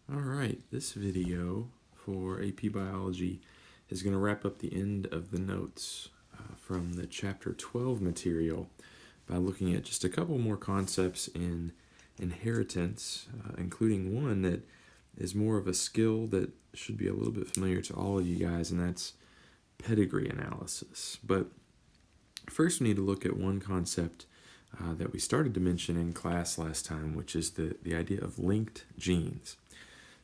Alright, this video for AP Biology is going to wrap up the end of the notes from the Chapter 12 material by looking at just a couple more concepts in inheritance, including one that is more of a skill that should be a little bit familiar to all of you guys, and that's pedigree analysis. But first we need to look at one concept that we started to mention in class last time, which is the idea of linked genes.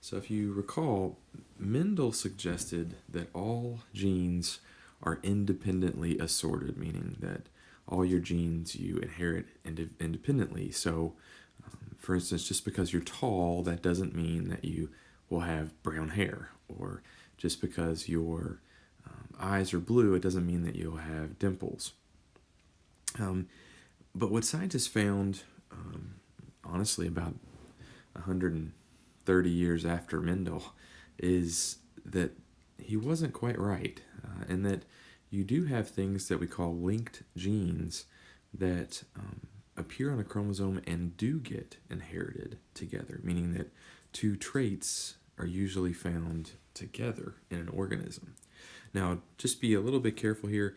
So if you recall, Mendel suggested that all genes are independently assorted, meaning that all your genes you inherit independently. So, for instance, just because you're tall, that doesn't mean that you will have brown hair, or just because your eyes are blue, it doesn't mean that you'll have dimples. But what scientists found, honestly, about 130 years after Mendel, is that he wasn't quite right, and that you do have things that we call linked genes that appear on a chromosome and do get inherited together, meaning that two traits are usually found together in an organism. Now, just be a little bit careful here.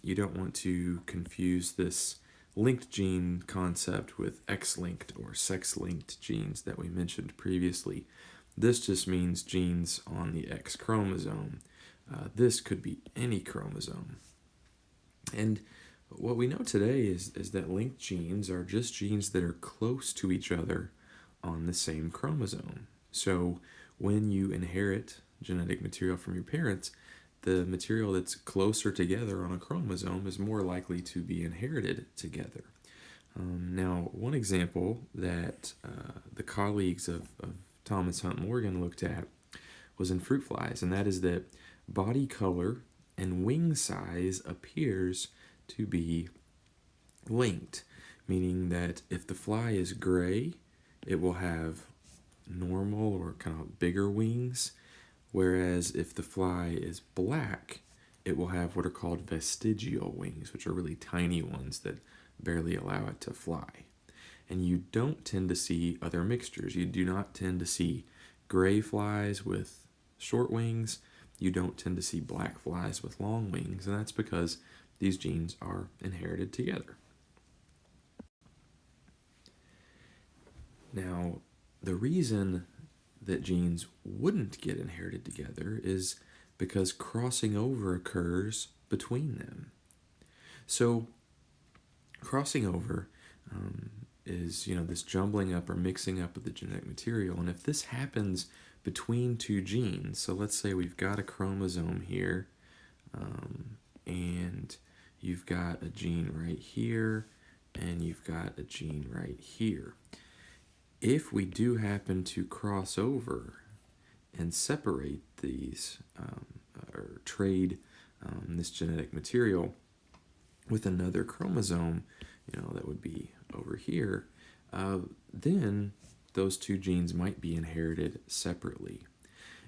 You don't want to confuse this linked gene concept with X-linked or sex-linked genes that we mentioned previously. This just means genes on the X chromosome. This could be any chromosome. And what we know today is that linked genes are just genes that are close to each other on the same chromosome. So when you inherit genetic material from your parents, the material that's closer together on a chromosome is more likely to be inherited together. Now, one example that the colleagues of Thomas Hunt Morgan looked at was in fruit flies, and that is that body color and wing size appears to be linked, meaning that if the fly is gray, it will have normal or kind of bigger wings, whereas if the fly is black, it will have what are called vestigial wings, which are really tiny ones that barely allow it to fly. And you don't tend to see other mixtures. You do not tend to see gray flies with short wings. You don't tend to see black flies with long wings, and that's because these genes are inherited together. Now, the reason that genes wouldn't get inherited together is because crossing over occurs between them. So, crossing over is, this jumbling up or mixing up of the genetic material. And if this happens between two genes, so let's say we've got a chromosome here, and you've got a gene right here, and you've got a gene right here. If we do happen to cross over and separate these, or trade this genetic material with another chromosome, that would be over here, then those two genes might be inherited separately.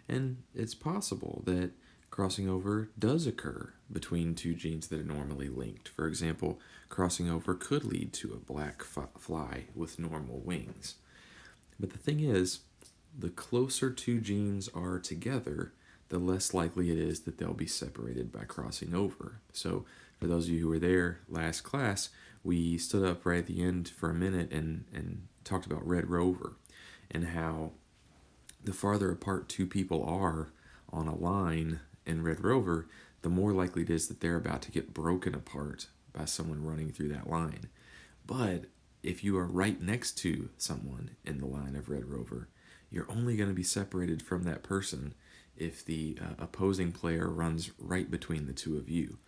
And it's possible that crossing over does occur between two genes that are normally linked. For example, crossing over could lead to a black fly with normal wings. But the thing is, the closer two genes are together, the less likely it is that they'll be separated by crossing over. So for those of you who were there last class, we stood up right at the end for a minute and talked about Red Rover and how the farther apart two people are on a line in Red Rover, the more likely it is that they're about to get broken apart by someone running through that line. But if you are right next to someone in the line of Red Rover, you're only going to be separated from that person if the opposing player runs right between the two of you.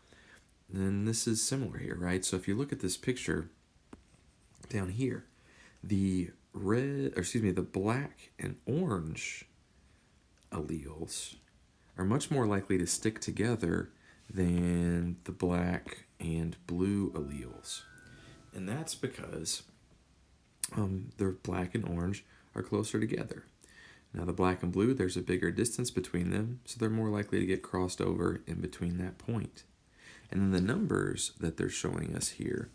And this is similar here, right? So if you look at this picture down here, the black and orange alleles are much more likely to stick together than the black and blue alleles. And that's because the black and orange are closer together. Now the black and blue, there's a bigger distance between them, so they're more likely to get crossed over in between that point. And then the numbers that they're showing us here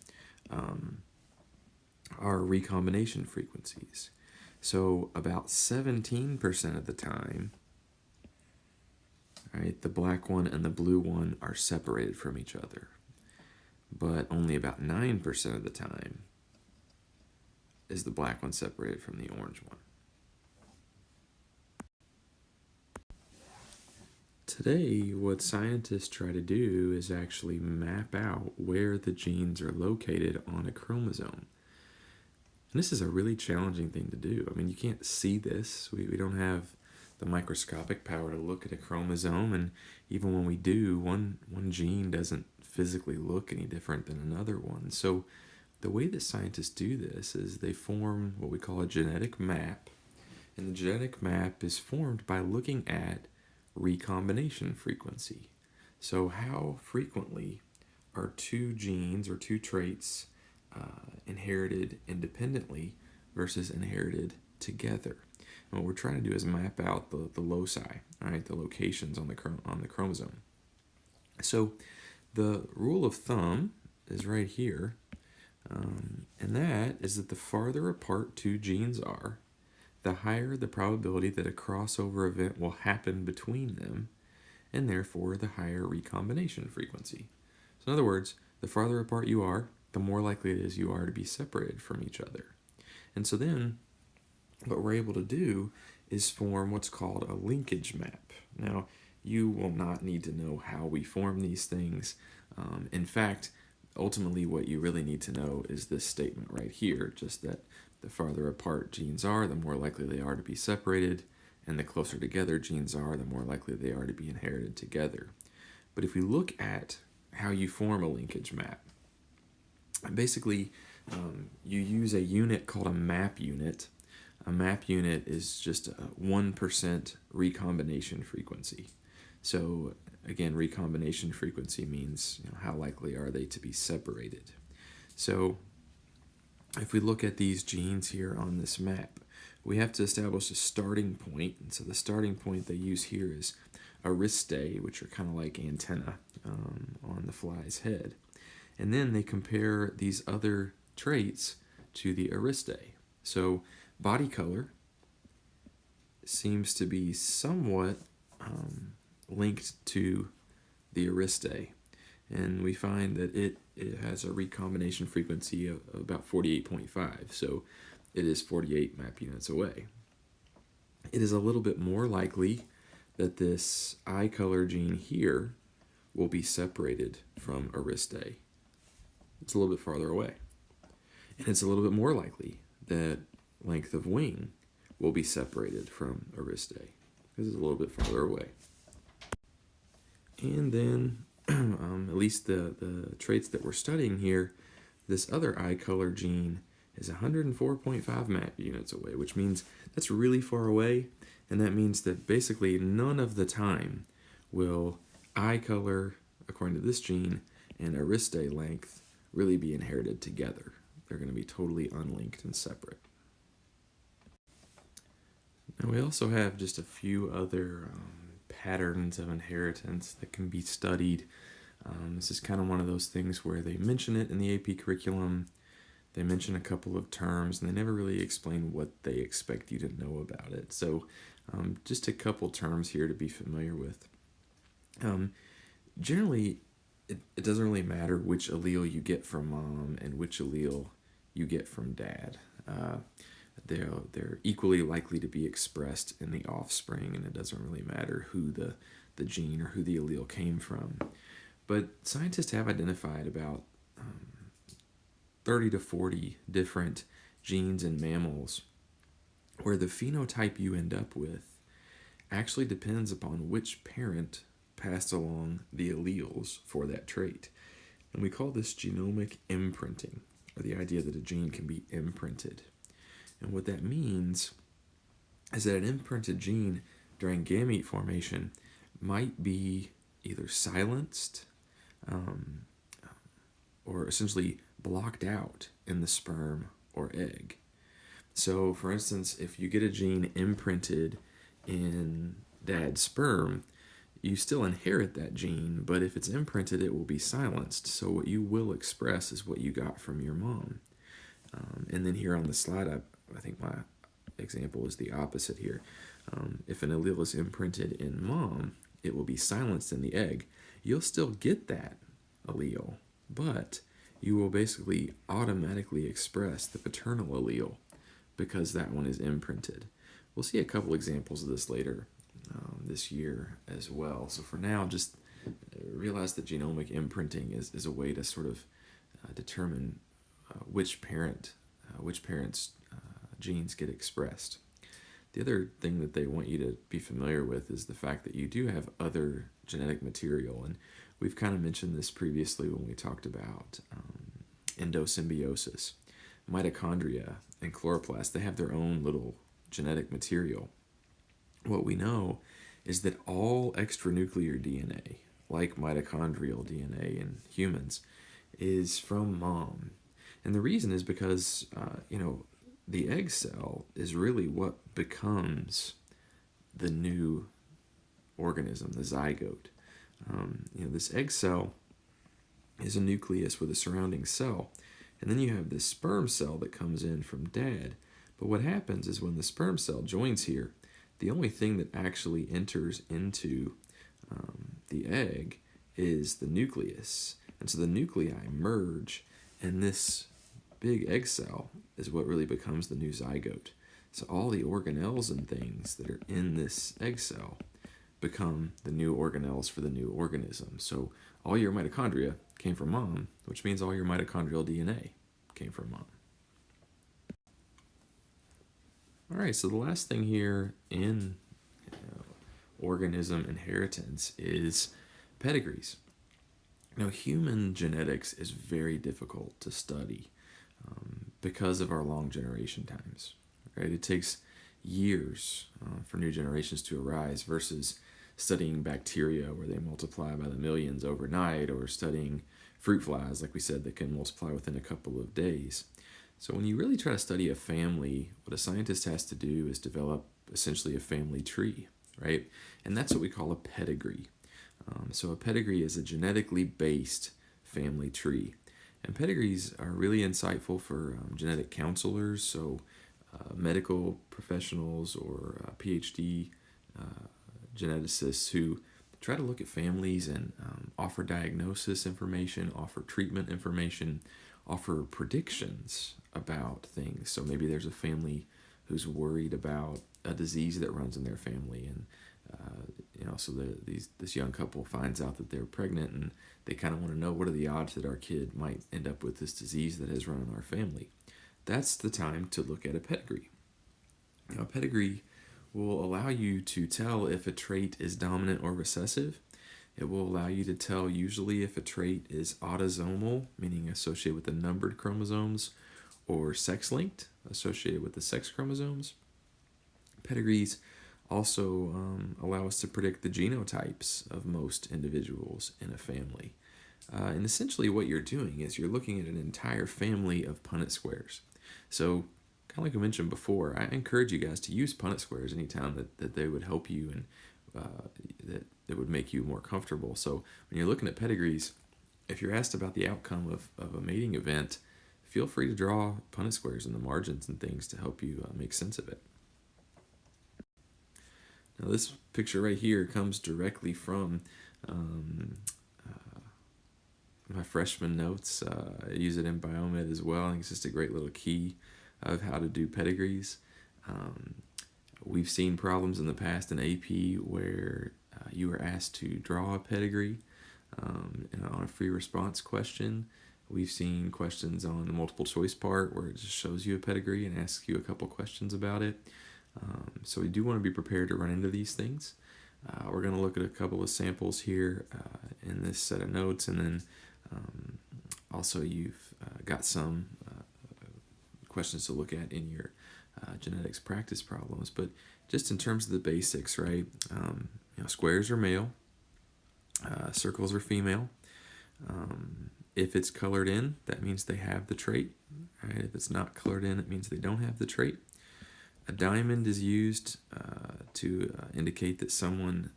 are recombination frequencies. So about 17% of the time, right, the black one and the blue one are separated from each other. But only about 9% of the time is the black one separated from the orange one. Today, what scientists try to do is actually map out where the genes are located on a chromosome. And this is a really challenging thing to do. I mean, you can't see this. We don't have the microscopic power to look at a chromosome, and even when we do, one gene doesn't physically look any different than another one. So the way that scientists do this is they form what we call a genetic map, and the genetic map is formed by looking at recombination frequency. So how frequently are two genes or two traits inherited independently versus inherited together? And what we're trying to do is map out the loci, right, the locations on the chromosome. So the rule of thumb is right here, and that is that the farther apart two genes are, the higher the probability that a crossover event will happen between them, and therefore the higher recombination frequency. So in other words, the farther apart you are, the more likely it is you are to be separated from each other. And so then what we're able to do is form what's called a linkage map. Now, you will not need to know how we form these things. In fact, ultimately what you really need to know is this statement right here, just that the farther apart genes are, the more likely they are to be separated, and the closer together genes are, the more likely they are to be inherited together. But if we look at how you form a linkage map, basically you use a unit called a map unit. A map unit is just a 1% recombination frequency. So again, recombination frequency means how likely are they to be separated. So if we look at these genes here on this map, we have to establish a starting point. And so the starting point they use here is aristae, which are kind of like antenna on the fly's head. And then they compare these other traits to the aristae. So body color seems to be somewhat linked to the aristae. And we find that it has a recombination frequency of about 48.5, so it is 48 map units away. It is a little bit more likely that this eye color gene here will be separated from aristae. It's a little bit farther away. And it's a little bit more likely that length of wing will be separated from aristae because it's a little bit farther away. And then at least the traits that we're studying here, this other eye color gene is 104.5 map units away, which means that's really far away, and that means that basically none of the time will eye color, according to this gene, and aristae length really be inherited together. They're going to be totally unlinked and separate. Now we also have just a few other patterns of inheritance that can be studied. This is kind of one of those things where they mention it in the AP curriculum, they mention a couple of terms, and they never really explain what they expect you to know about it. So just a couple terms here to be familiar with. Generally, it doesn't really matter which allele you get from mom and which allele you get from dad. They're equally likely to be expressed in the offspring, and it doesn't really matter who the gene or who the allele came from. But scientists have identified about 30 to 40 different genes in mammals where the phenotype you end up with actually depends upon which parent passed along the alleles for that trait. And we call this genomic imprinting, or the idea that a gene can be imprinted. And what that means is that an imprinted gene during gamete formation might be either silenced or essentially blocked out in the sperm or egg. So, for instance, if you get a gene imprinted in dad's sperm, you still inherit that gene, but if it's imprinted, it will be silenced. So what you will express is what you got from your mom. And then here on the slide, I think my example is the opposite here. If an allele is imprinted in mom, it will be silenced in the egg. You'll still get that allele, but you will basically automatically express the paternal allele because that one is imprinted. We'll see a couple examples of this later this year as well. So for now, just realize that genomic imprinting is a way to sort of determine which parent's genes get expressed. The other thing that they want you to be familiar with is the fact that you do have other genetic material, and we've kind of mentioned this previously when we talked about endosymbiosis. Mitochondria and chloroplasts, they have their own little genetic material. What we know is that all extranuclear DNA, like mitochondrial DNA in humans, is from mom. And the reason is because, the egg cell is really what becomes the new organism, the zygote. This egg cell is a nucleus with a surrounding cell. And then you have this sperm cell that comes in from dad. But what happens is when the sperm cell joins here, the only thing that actually enters into the egg is the nucleus. And so the nuclei merge, and this big egg cell is what really becomes the new zygote. So all the organelles and things that are in this egg cell become the new organelles for the new organism. So all your mitochondria came from mom, which means all your mitochondrial DNA came from mom. All right, so the last thing here in organism inheritance is pedigrees. Now, human genetics is very difficult to study because of our long generation times. Right? It takes years for new generations to arise versus studying bacteria where they multiply by the millions overnight, or studying fruit flies, like we said, that can multiply within a couple of days. So when you really try to study a family, what a scientist has to do is develop essentially a family tree, right? And that's what we call a pedigree. So a pedigree is a genetically based family tree. And pedigrees are really insightful for genetic counselors, so medical professionals or PhD geneticists who try to look at families and offer diagnosis information, offer treatment information, offer predictions about things. So maybe there's a family who's worried about a disease that runs in their family, and this young couple finds out that they're pregnant, and they kind of want to know, what are the odds that our kid might end up with this disease that has run in our family. That's the time to look at a pedigree. Now, a pedigree will allow you to tell if a trait is dominant or recessive. It will allow you to tell usually if a trait is autosomal, meaning associated with the numbered chromosomes, or sex-linked, associated with the sex chromosomes. Pedigrees also allow us to predict the genotypes of most individuals in a family. And essentially what you're doing is you're looking at an entire family of Punnett squares. So, kind of like I mentioned before, I encourage you guys to use Punnett squares anytime that they would help you and that it would make you more comfortable. So when you're looking at pedigrees, if you're asked about the outcome of a mating event, feel free to draw Punnett squares in the margins and things to help you make sense of it. Now this picture right here comes directly from my freshman notes. I use it in Biomed as well. I think it's just a great little key of how to do pedigrees. We've seen problems in the past in AP where you were asked to draw a pedigree on a free response question. We've seen questions on the multiple choice part where it just shows you a pedigree and asks you a couple questions about it. So we do want to be prepared to run into these things. We're going to look at a couple of samples here in this set of notes, and then also you've got some questions to look at in your genetics practice problems. But just in terms of the basics, right? Squares are male, circles are female. If it's colored in, that means they have the trait. Right? If it's not colored in, it means they don't have the trait. A diamond is used to indicate that someone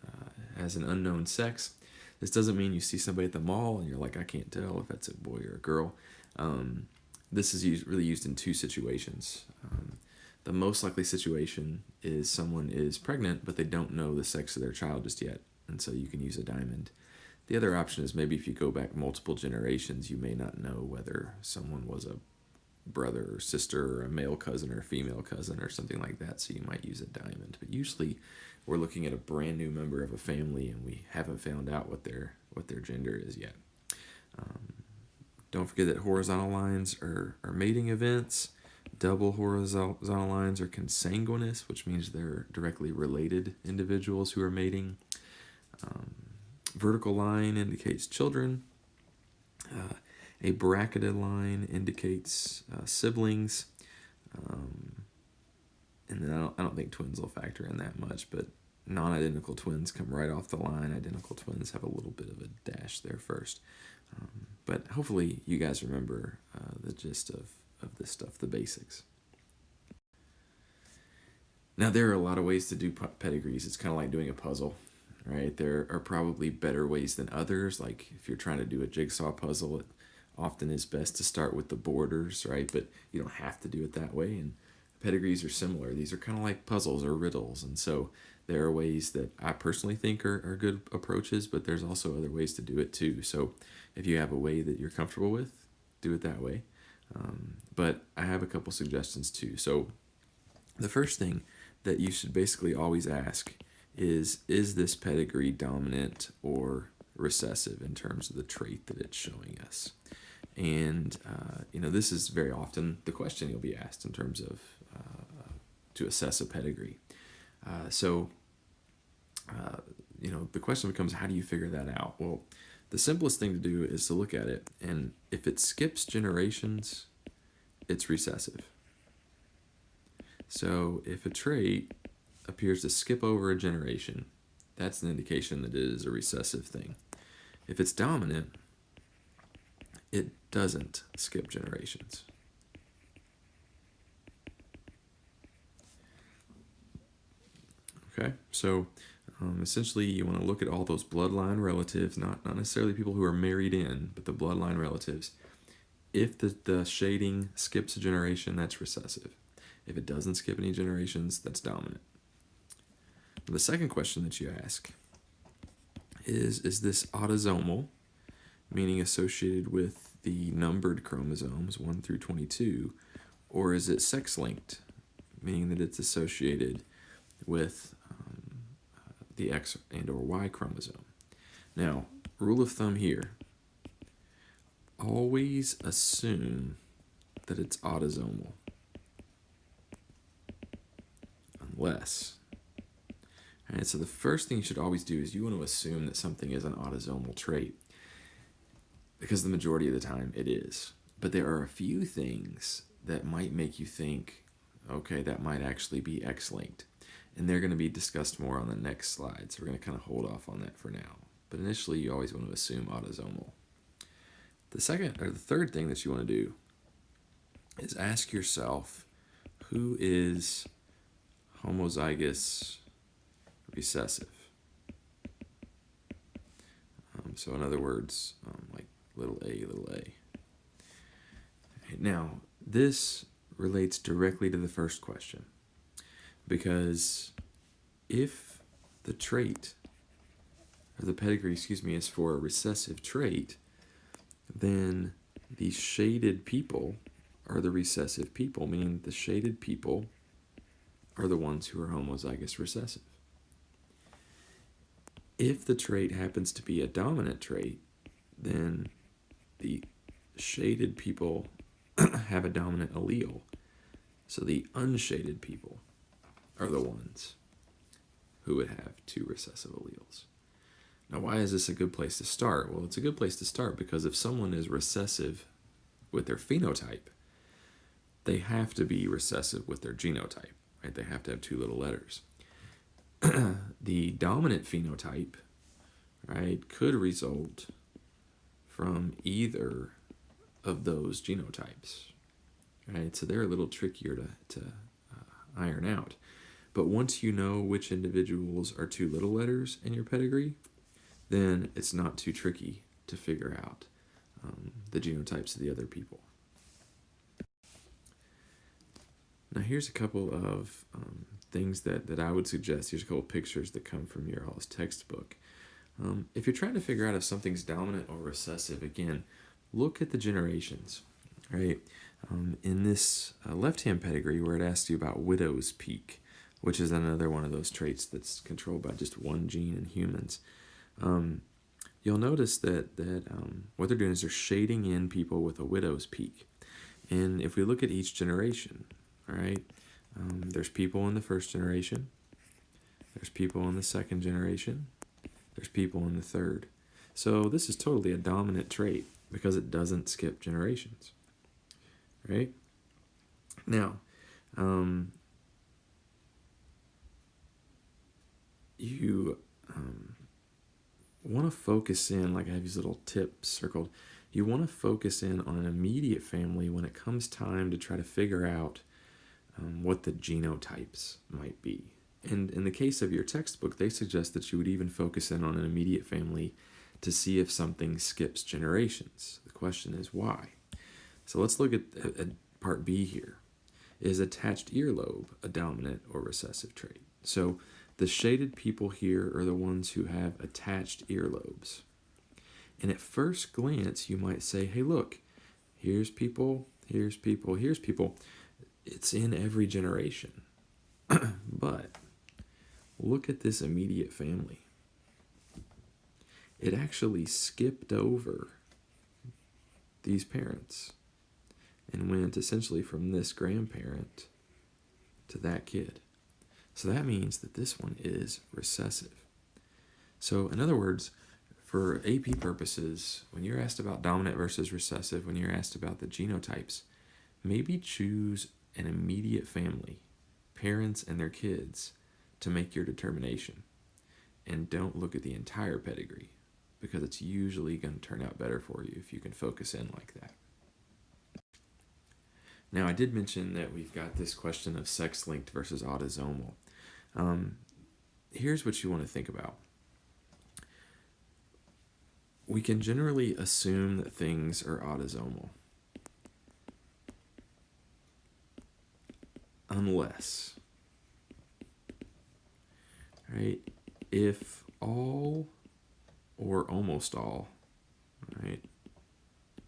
has an unknown sex. This doesn't mean you see somebody at the mall and you're like, I can't tell if that's a boy or a girl. This is really used in two situations. The most likely situation is someone is pregnant, but they don't know the sex of their child just yet, and so you can use a diamond. The other option is maybe if you go back multiple generations, you may not know whether someone was a brother or sister or a male cousin or a female cousin or something like that, so you might use a diamond. But usually we're looking at a brand new member of a family and we haven't found out what their gender is yet. Don't forget that horizontal lines are mating events. Double horizontal lines are consanguineous, which means they're directly related individuals who are mating. Vertical line indicates children. A bracketed line indicates siblings. And then I don't think twins will factor in that much, but non-identical twins come right off the line. Identical twins have a little bit of a dash there first. But hopefully you guys remember the gist of this stuff, the basics. Now, there are a lot of ways to do pedigrees. It's kind of like doing a puzzle, right? There are probably better ways than others. Like if you're trying to do a jigsaw puzzle, it often is best to start with the borders, right? But you don't have to do it that way. And pedigrees are similar. These are kind of like puzzles or riddles. And so there are ways that I personally think are good approaches, but there's also other ways to do it too. So if you have a way that you're comfortable with, do it that way. But I have a couple suggestions too. So the first thing that you should basically always ask is this pedigree dominant or recessive in terms of the trait that it's showing us? And, this is very often the question you'll be asked in terms of to assess a pedigree. The question becomes, how do you figure that out? Well, the simplest thing to do is to look at it, and if it skips generations, it's recessive. So if a trait appears to skip over a generation, that's an indication that it is a recessive thing. If it's dominant, it doesn't skip generations. Okay, so essentially you want to look at all those bloodline relatives, not necessarily people who are married in, but the bloodline relatives. If the shading skips a generation, that's recessive. If it doesn't skip any generations, that's dominant. The second question that you ask is this autosomal, meaning associated with the numbered chromosomes 1 through 22, or is it sex-linked, meaning that it's associated with the X and or Y chromosome? Now, rule of thumb here, always assume that it's autosomal, unless. All right, so the first thing you should always do is you want to assume that something is an autosomal trait, because the majority of the time it is. But there are a few things that might make you think, okay, that might actually be X-linked. And they're going to be discussed more on the next slide, so we're going to kind of hold off on that for now. But initially, you always want to assume autosomal. The third thing that you want to do is ask yourself, who is homozygous recessive? So in other words, like little a. Now, this relates directly to the first question, because if the trait, or the pedigree, is for a recessive trait, then the shaded people are the recessive people, meaning the shaded people are the ones who are homozygous recessive. If the trait happens to be a dominant trait, then the shaded people have a dominant allele. So the unshaded people are the ones who would have two recessive alleles. Now, why is this a good place to start? Well, it's a good place to start because if someone is recessive with their phenotype, they have to be recessive with their genotype, right? They have to have two little letters. The dominant phenotype, right, could result from either of those genotypes, right? So they're a little trickier to iron out. But once you know which individuals are two little letters in your pedigree, then it's not too tricky to figure out the genotypes of the other people. Now here's a couple of things that I would suggest. Here's a couple of pictures that come from your all's textbook. If you're trying to figure out if something's dominant or recessive, again, look at the generations, right? In this left-hand pedigree where it asks you about widow's peak, which is another one of those traits that's controlled by just one gene in humans, you'll notice that what they're doing is they're shading in people with a widow's peak. And if we look at each generation, all right, there's people in the first generation, there's people in the second generation, there's people in the third. So this is totally a dominant trait because it doesn't skip generations, right? Now, you want to focus in, like I have these little tips circled, you want to focus in on an immediate family when it comes time to try to figure out what the genotypes might be. And in the case of your textbook, they suggest that you would even focus in on an immediate family to see if something skips generations. The question is why? So let's look at part B here. Is attached earlobe a dominant or recessive trait? So the shaded people here are the ones who have attached earlobes. And at first glance, you might say, hey, look, here's people, here's people, here's people. It's in every generation. But look at this immediate family. It actually skipped over these parents and went essentially from this grandparent to that kid. So that means that this one is recessive. So in other words, for AP purposes, when you're asked about dominant versus recessive, when you're asked about the genotypes, maybe choose an immediate family, parents and their kids, to make your determination. And don't look at the entire pedigree, because it's usually going to turn out better for you if you can focus in like that. Now, I did mention that we've got this question of sex-linked versus autosomal. Here's what you want to think about. We can generally assume that things are autosomal, unless, right, if all or almost all, right,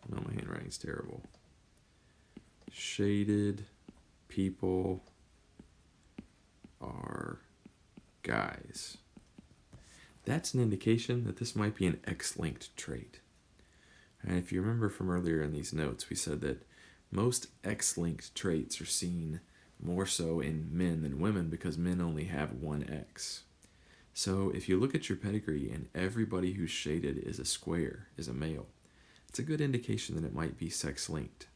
no, my handwriting's terrible, shaded people are guys, that's an indication that this might be an X-linked trait. And if you remember from earlier in these notes, we said that most X-linked traits are seen more so in men than women because men only have one X. So if you look at your pedigree and everybody who's shaded is a square, is a male, it's a good indication that it might be sex-linked.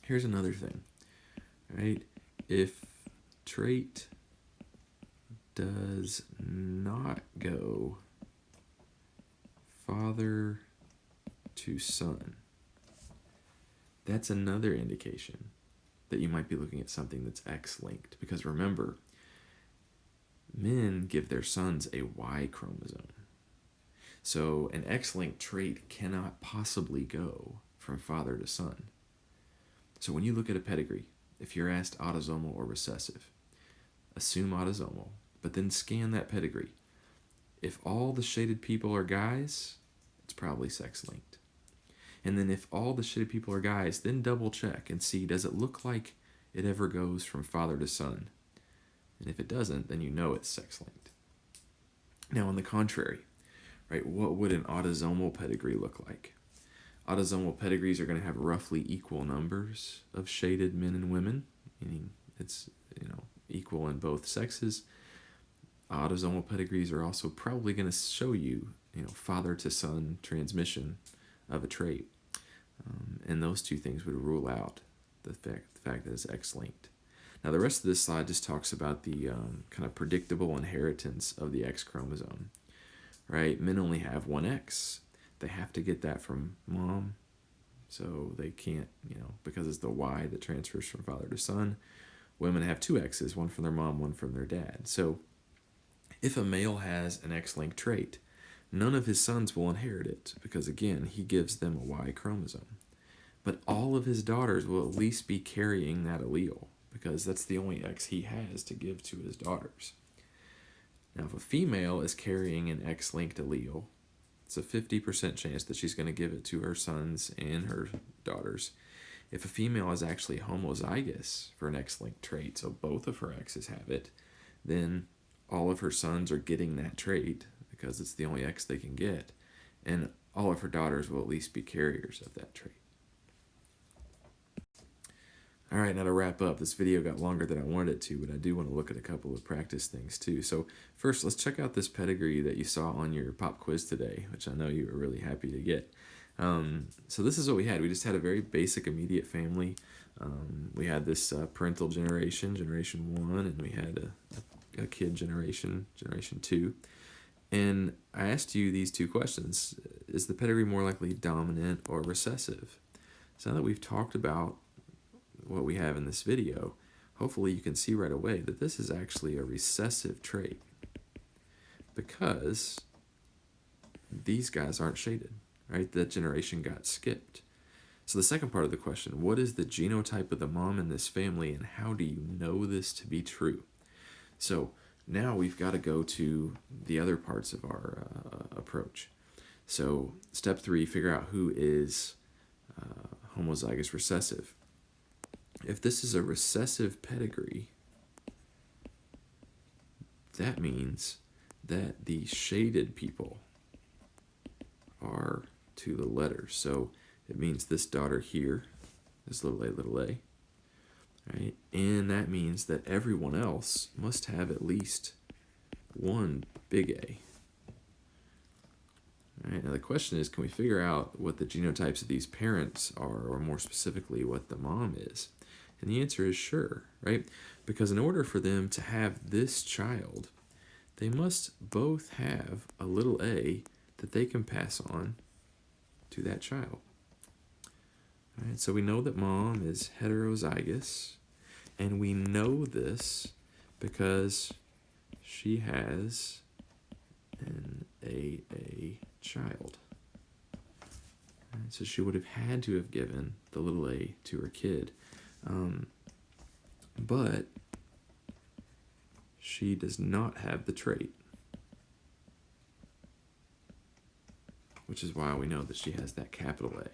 Here's another thing, right? If trait does not go father to son, that's another indication that you might be looking at something that's X-linked. Because remember, men give their sons a Y chromosome. So an X-linked trait cannot possibly go from father to son. So when you look at a pedigree, if you're asked autosomal or recessive, assume autosomal, but then scan that pedigree. If all the shaded people are guys, it's probably sex-linked. And then if all the shaded people are guys, then double check and see, does it look like it ever goes from father to son? And if it doesn't, then you know it's sex-linked. Now, on the contrary, right, what would an autosomal pedigree look like? Autosomal pedigrees are going to have roughly equal numbers of shaded men and women, meaning it's, equal in both sexes. Autosomal pedigrees are also probably going to show you, father to son transmission of a trait. And those two things would rule out the fact that it's X-linked. Now, the rest of this slide just talks about the kind of predictable inheritance of the X chromosome, right? Men only have one X. They have to get that from mom, so they can't, because it's the Y that transfers from father to son. Women have two X's, one from their mom, one from their dad. So if a male has an X-linked trait, none of his sons will inherit it because, again, he gives them a Y chromosome. But all of his daughters will at least be carrying that allele because that's the only X he has to give to his daughters. Now, if a female is carrying an X-linked allele, it's a 50% chance that she's going to give it to her sons and her daughters. If a female is actually homozygous for an X-linked trait, so both of her X's have it, then all of her sons are getting that trait because it's the only X they can get, and all of her daughters will at least be carriers of that trait. All right, now to wrap up, this video got longer than I wanted it to, but I do want to look at a couple of practice things too. So first, let's check out this pedigree that you saw on your pop quiz today, which I know you were really happy to get. So this is what we had. We just had a very basic immediate family. We had this parental generation 1, and we had a kid generation 2. And I asked you these two questions. Is the pedigree more likely dominant or recessive? So now that we've talked about what we have in this video, hopefully you can see right away that this is actually a recessive trait because these guys aren't shaded, right? That generation got skipped. So the second part of the question, what is the genotype of the mom in this family and how do you know this to be true? So now we've got to go to the other parts of our approach. So step 3, figure out who is homozygous recessive. If this is a recessive pedigree, that means that the shaded people are to the letter. So it means this daughter here, this little a, right? And that means that everyone else must have at least one big A. All right, now the question is, can we figure out what the genotypes of these parents are, or more specifically, what the mom is? And the answer is sure, right? Because in order for them to have this child, they must both have a little a that they can pass on to that child. All right, so we know that mom is heterozygous, and we know this because she has an AA child. All right, so she would have had to have given the little a to her kid. But she does not have the trait, which is why we know that she has that capital A.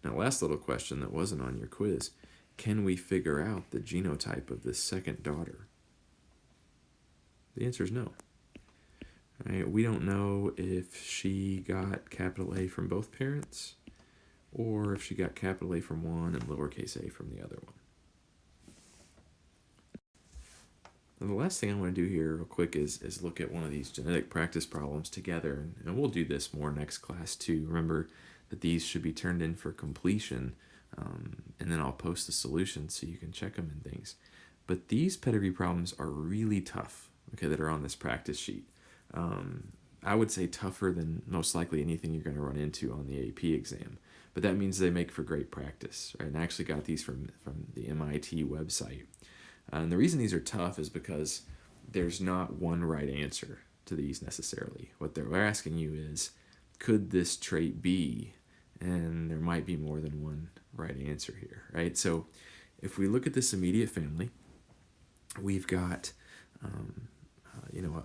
Now, last little question that wasn't on your quiz, can we figure out the genotype of this second daughter? The answer is no. All right, we don't know if she got capital A from both parents or if she got capital A from one and lowercase a from the other one. And the last thing I want to do here real quick is look at one of these genetic practice problems together, and we'll do this more next class too. Remember that these should be turned in for completion, and then I'll post the solutions so you can check them and things. But these pedigree problems are really tough, okay, that are on this practice sheet. I would say tougher than most likely anything you're going to run into on the AP exam. But that means they make for great practice, right? And I actually got these from the MIT website. And the reason these are tough is because there's not one right answer to these necessarily. What they're asking you is, could this trait be? And there might be more than one right answer here, right? So if we look at this immediate family, we've got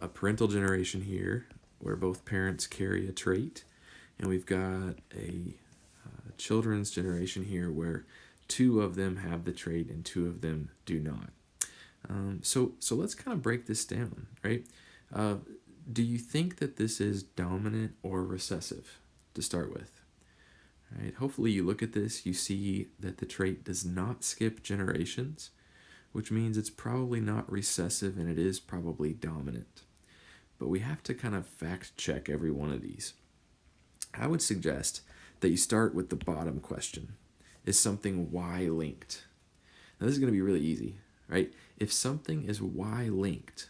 a parental generation here where both parents carry a trait, and we've got a children's generation here where 2 of them have the trait and 2 of them do not. So let's kind of break this down, right? Do you think that this is dominant or recessive to start with? All right, hopefully you look at this, you see that the trait does not skip generations, which means it's probably not recessive and it is probably dominant. But we have to kind of fact check every one of these. I would suggest that you start with the bottom question. Is something Y-linked? Now this is going to be really easy, right? If something is Y-linked,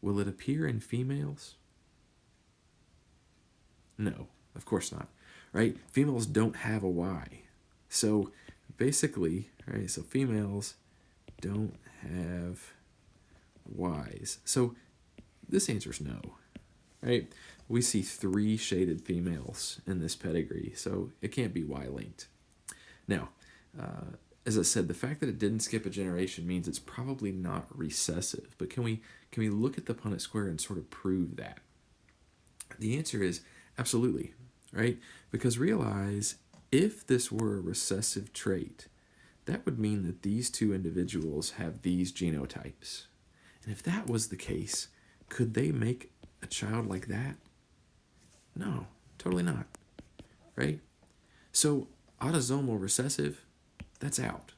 will it appear in females? No, of course not, right? Females don't have a Y. So basically, right, so females don't have Ys. So this answer is no, right? We see 3 shaded females in this pedigree, so it can't be Y-linked. Now, as I said, the fact that it didn't skip a generation means it's probably not recessive. But can we look at the Punnett square and sort of prove that? The answer is absolutely, right? Because realize if this were a recessive trait, that would mean that these two individuals have these genotypes. And if that was the case, could they make a child like that? No, totally not, right? So autosomal recessive, that's out,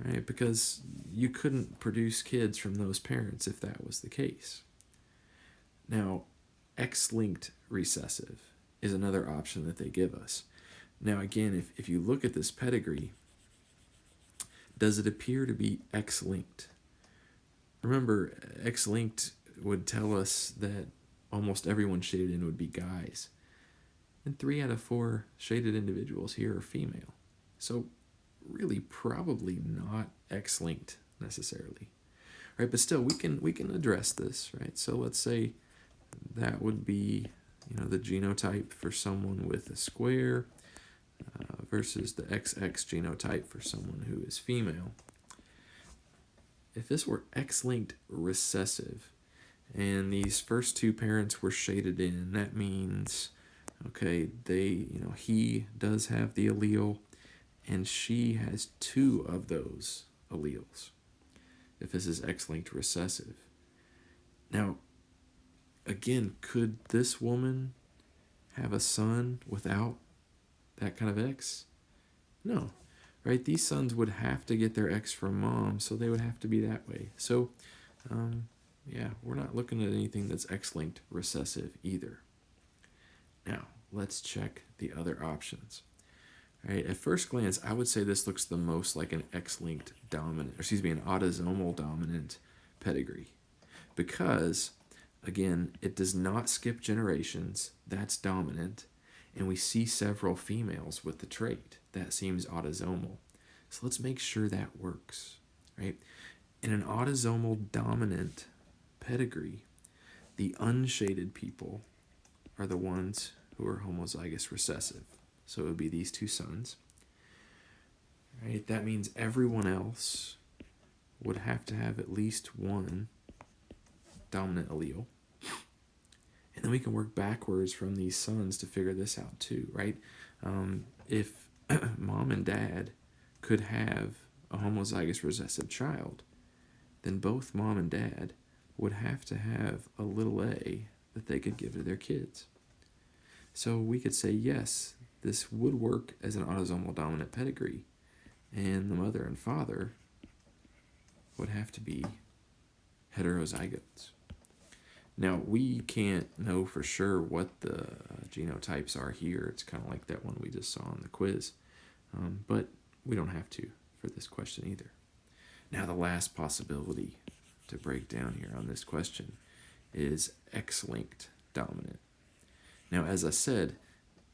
right? Because you couldn't produce kids from those parents if that was the case. Now, X-linked recessive is another option that they give us. Now, again, if you look at this pedigree, does it appear to be X-linked? Remember, X-linked would tell us that almost everyone shaded in would be guys. And 3 out of 4 shaded individuals here are female. So really probably not X-linked necessarily. Right, but still we can address this, right? So let's say that would be, the genotype for someone with a square versus the XX genotype for someone who is female. If this were X-linked recessive and these first two parents were shaded in, that means, okay, he does have the allele and she has 2 of those alleles if this is X-linked recessive. Now, again, could this woman have a son without that kind of X? No, right? These sons would have to get their X from mom, so they would have to be that way. So, we're not looking at anything that's X-linked recessive either. Now, let's check the other options. All right, at first glance, I would say this looks the most like an X-linked dominant, an autosomal dominant pedigree. Because, again, it does not skip generations, that's dominant, and we see several females with the trait. That seems autosomal. So let's make sure that works, right? In an autosomal dominant pedigree, the unshaded people are the ones who are homozygous recessive. So it would be these 2 sons. Right? That means everyone else would have to have at least one dominant allele. And then we can work backwards from these sons to figure this out too, right? If mom and dad could have a homozygous recessive child, then both mom and dad would have to have a little a that they could give to their kids. So we could say, yes, this would work as an autosomal dominant pedigree, and the mother and father would have to be heterozygotes. Now, we can't know for sure what the genotypes are here. It's kind of like that one we just saw in the quiz. But we don't have to for this question either. Now, the last possibility to break down here on this question is X-linked dominant. Now, as I said,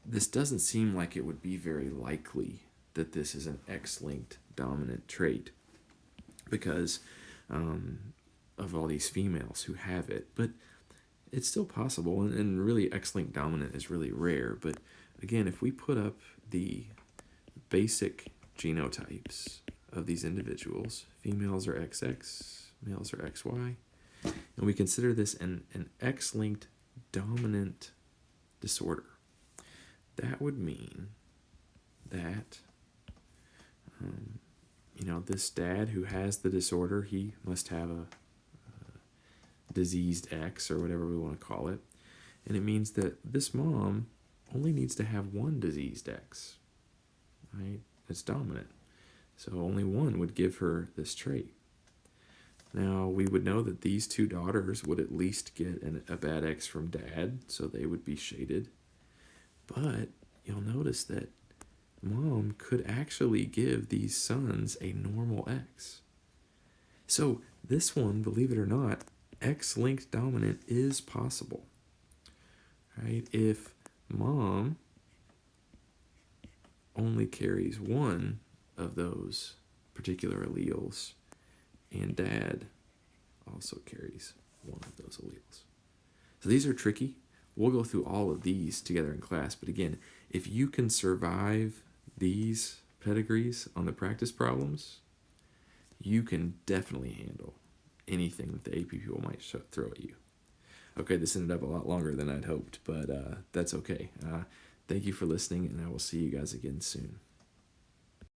this doesn't seem like it would be very likely that this is an X-linked dominant trait because of all these females who have it. But it's still possible, and really X-linked dominant is really rare. But again, if we put up the basic genotypes of these individuals, females are XX, males are XY, and we consider this an X-linked dominant disorder, that would mean that, this dad who has the disorder, he must have a diseased X or whatever we want to call it. And it means that this mom only needs to have one diseased X, right? It's dominant. So only one would give her this trait. Now, we would know that these 2 daughters would at least get a bad X from dad, so they would be shaded. But you'll notice that mom could actually give these sons a normal X. So this one, believe it or not, X-linked dominant is possible. Right? If mom only carries one of those particular alleles, and dad also carries one of those alleles. So these are tricky. We'll go through all of these together in class. But again, if you can survive these pedigrees on the practice problems, you can definitely handle anything that the AP people might throw at you. Okay, this ended up a lot longer than I'd hoped, but that's okay. Thank you for listening, and I will see you guys again soon.